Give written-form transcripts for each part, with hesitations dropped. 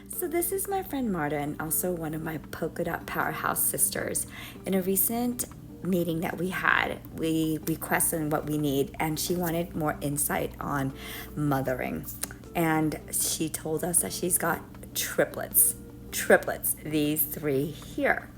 So this is my friend Marta and also one of my polka dot powerhouse sisters. In a recent meeting that we had, we questioned what we need and she wanted more insight on mothering. And she told us that she's got triplets. Triplets, these three here.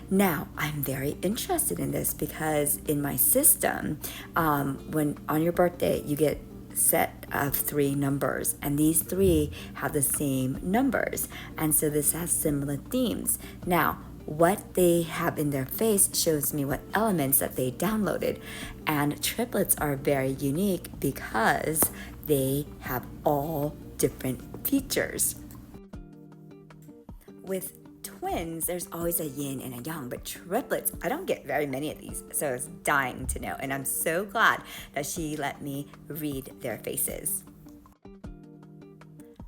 Now, I'm very interested in this because in my system, when on your birthday, you get set of three numbers, and these three have the same numbers, and so this has similar themes. Now, what they have in their face shows me what elements that they downloaded, and triplets are very unique because they have all different features. With twins, there's always a yin and a yang, but triplets, I don't get very many of these, so I was dying to know, and I'm so glad that she let me read their faces.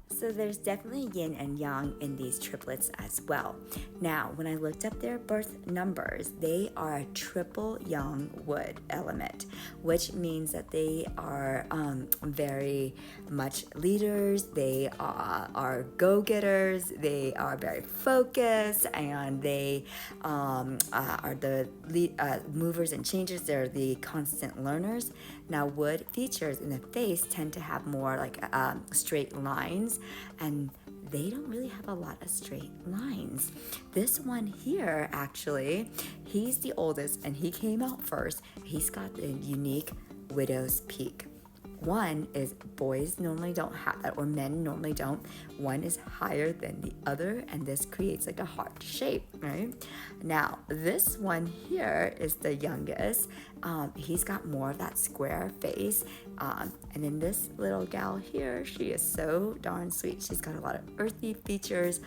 So there's definitely yin and yang in these triplets as well. Now, when I looked up their birth numbers, they are a triple yang wood element, which means that they are very much leaders, they are go-getters, they are very focused, and they are the movers and changers. They're the constant learners. Now, wood features in the face tend to have more like straight lines, and they don't really have a lot of straight lines. This one here, actually, he's the oldest and he came out first. He's got the unique widow's peak. One is boys normally don't have that, or men normally don't. One is higher than the other, and this creates like a heart shape, right? Now, this one here is the youngest. He's got more of that square face. And then this little gal here, she is so darn sweet. She's got a lot of earthy features,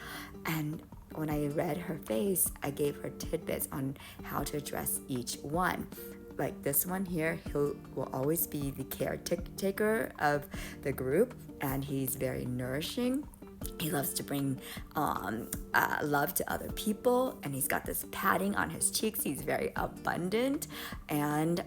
and when I read her face, I gave her tidbits on how to address each one. Like this one here, he will always be the caretaker of the group, and he's very nourishing. He loves to bring love to other people, and he's got this padding on his cheeks. He's very abundant, and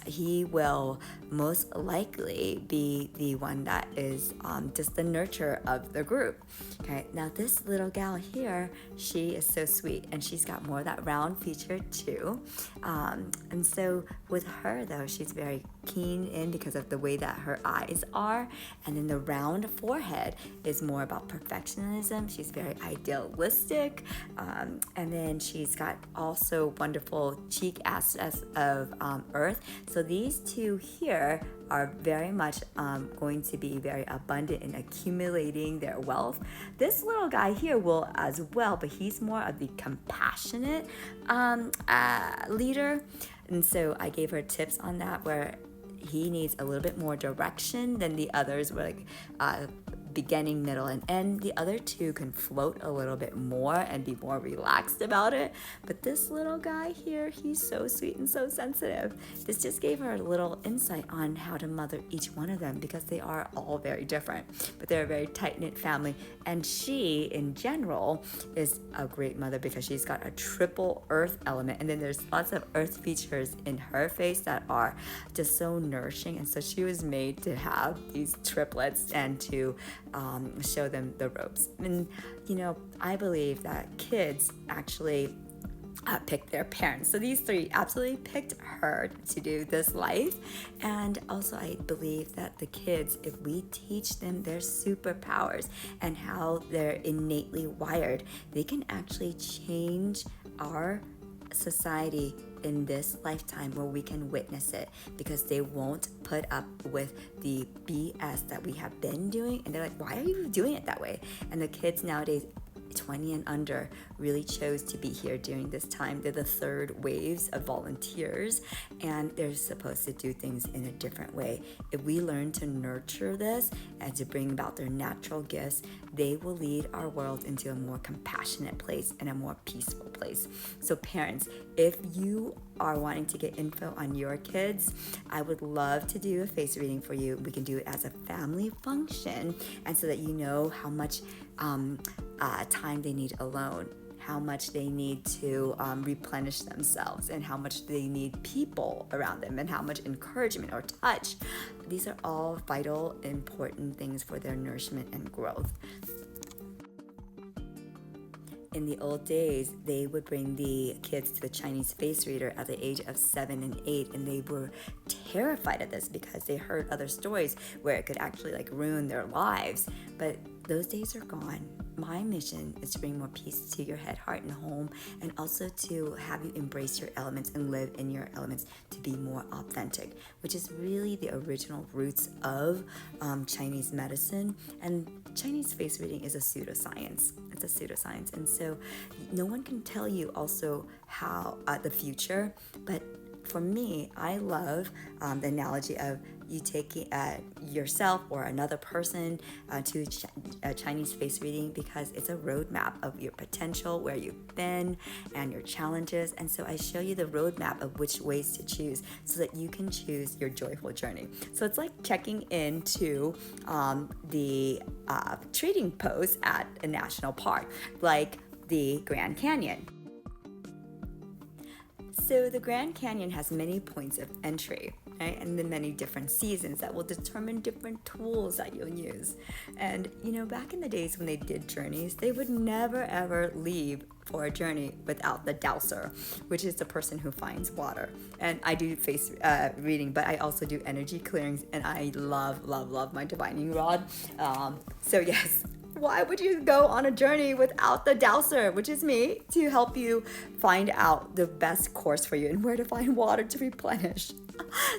he will most likely be the one that is just the nurturer of the group. Okay, now this little gal here, she is so sweet, and she's got more of that round feature too. And so with her though, she's very keen in because of the way that her eyes are, and then the round forehead is more about perfectionism. She's very idealistic, and then she's got also wonderful cheek aspects of earth. So these two here are very much going to be very abundant in accumulating their wealth. This little guy here will as well, but he's more of the compassionate leader. And so I gave her tips on that, where he needs a little bit more direction than the others, were like beginning, middle, and end. The other two can float a little bit more and be more relaxed about it. But this little guy here, he's so sweet and so sensitive. This just gave her a little insight on how to mother each one of them, because they are all very different, but they're a very tight-knit family. And she, in general, is a great mother because she's got a triple earth element, and then there's lots of earth features in her face that are just so nourishing. And so she was made to have these triplets and to show them the ropes. And I believe that kids actually pick their parents. So these three absolutely picked her to do this life. And also I believe that the kids, if we teach them their superpowers and how they're innately wired, they can actually change our society in this lifetime, where we can witness it, because they won't put up with the BS that we have been doing. And they're like, why are you doing it that way? And the kids nowadays, 20 and under, really chose to be here during this time. They're the third waves of volunteers, and they're supposed to do things in a different way. If we learn to nurture this and to bring about their natural gifts, they will lead our world into a more compassionate place and a more peaceful place. So parents, if you are wanting to get info on your kids, I would love to do a face reading for you. We can do it as a family function, and so that you know how much time they need alone, how much they need to replenish themselves, and how much they need people around them, and how much encouragement or touch. These are all vital, important things for their nourishment and growth. in the old days, they would bring the kids to the Chinese face reader at the age of 7 and 8, and they were terrified of this because they heard other stories where it could actually like ruin their lives. But those days are gone. My mission is to bring more peace to your head, heart, and home, and also to have you embrace your elements and live in your elements to be more authentic, which is really the original roots of Chinese medicine. And Chinese face reading is a pseudoscience. It's a pseudoscience. And so no one can tell you also how the future, but for me, I love the analogy of you taking yourself or another person to Chinese face reading, because it's a roadmap of your potential, where you've been, and your challenges. And so I show you the roadmap of which ways to choose so that you can choose your joyful journey. So it's like checking into the trading post at a national park, like the Grand Canyon. So the Grand Canyon has many points of entry, right? And then many different seasons that will determine different tools that you'll use. And back in the days when they did journeys, they would never ever leave for a journey without the dowser, which is the person who finds water. And I do face reading, but I also do energy clearings, and I love, love, love my divining rod. So yes, why would you go on a journey without the dowser, which is me, to help you find out the best course for you and where to find water to replenish?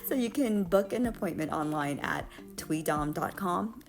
So you can book an appointment online at tweedom.com.